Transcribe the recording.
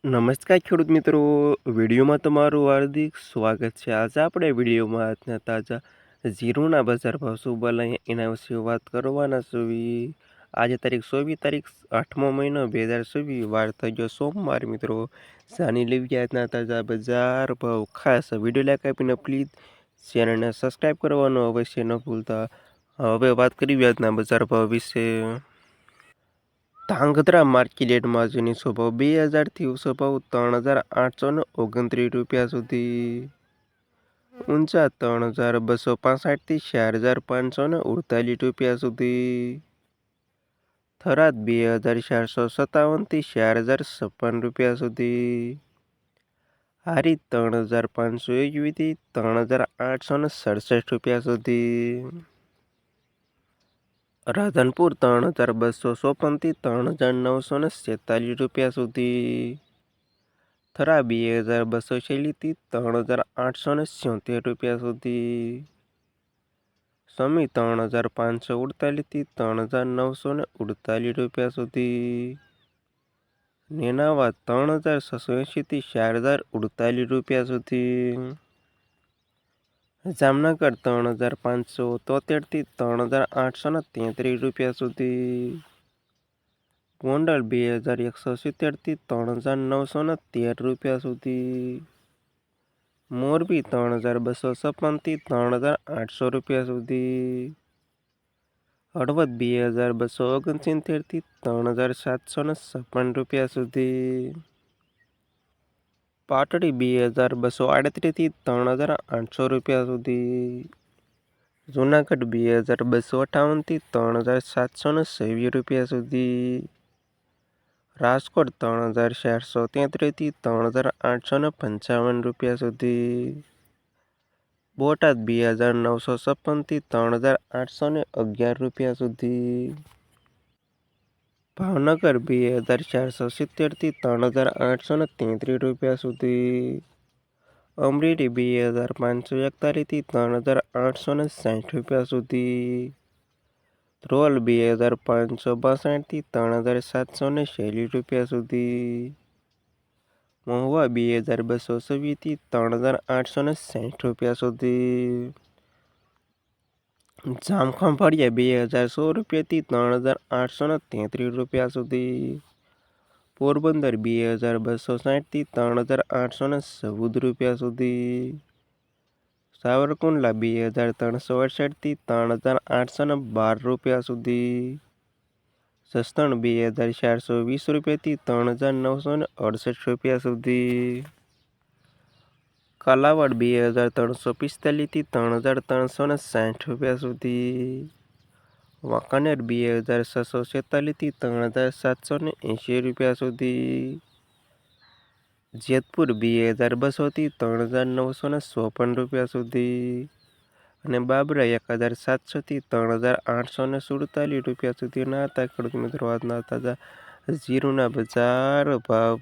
નમસ્કાર ખેડૂત મિત્રો, વિડીયોમાં તમારું હાર્દિક સ્વાગત છે। આજે આપણે વિડીયોમાં આજના તાજા જીરુના બજાર ભાવ શું બોલાય એના વિશે વાત કરવાના છીએ। આજે તારીખ 8મો મહિનો 2024, વાર થઈ ગયો સોમવાર। મિત્રો જાણી લેવી આજના તાજા બજાર ભાવ। ખાસ વિડીયો લાઈક આપીને પ્લીઝ ચેનલને સબસ્ક્રાઈબ કરવાનું અવશ્ય ન ભૂલતા। હવે વાત કરીએ આજના બજાર ભાવ વિશે। ધાંગધ્રા માર્કેટ યાર્ડમાં આજની ભાવ 2000થી ઊંચો ભાવ 3829 રૂપિયા સુધી। ઊંચા 3265થી 4548 રૂપિયા સુધી। થરાદ 2457થી 4056 રૂપિયા સુધી। હારી 3521થી 3867 રૂપિયા સુધી। રાધનપુર 3254થી 3946 રૂપિયા સુધી। થરા 2246થી 3876 રૂપિયા સુધી। સમી 3548થી 3948 રૂપિયા સુધી। નેનાવા 3680થી 4048 રૂપિયા સુધી। જામનગર 3573થી 3833 રૂપિયા સુધી। ગોંડલ 2170થી 3913 રૂપિયા સુધી। મોરબી 3256થી 3800 રૂપિયા સુધી। હળવદ 2269થી 3756 રૂપિયા સુધી। પાટડી 2238થી 3800 રૂપિયા સુધી। જૂનાગઢ 2258થી 3726 રૂપિયા સુધી। રાજકોટ 3433થી 3855 રૂપિયા સુધી। બોટાદ 2956થી 3811 રૂપિયા સુધી। ભાવનગર 2470થી 3833 રૂપિયા સુધી। અમરેલી 2541થી 3860 રૂપિયા સુધી। ધ્રોલ 2562થી 3746 રૂપિયા સુધી। મહુવા 2226થી 3860 રૂપિયા સુધી। જામખંભાળિયા 2100 રૂપિયાથી 3833 રૂપિયા સુધી। પોરબંદર 2260થી 3814 રૂપિયા સુધી। સાવરકુંડલા 2368થી 3812 રૂપિયા સુધી। જસદણ 2420 રૂપિયાથી 3968 રૂપિયા સુધી। કાલાવાડ 2345થી 3360 રૂપિયા સુધી। વાંકાનેર 2646થી 3780 રૂપિયા સુધી। જેતપુર 2200થી 3954 રૂપિયા સુધી। અને બાબરા 1700થી 3847 રૂપિયા સુધીના હતા ખેડૂત મિત્રો આજના તાજા જીરુના બજાર ભાવ।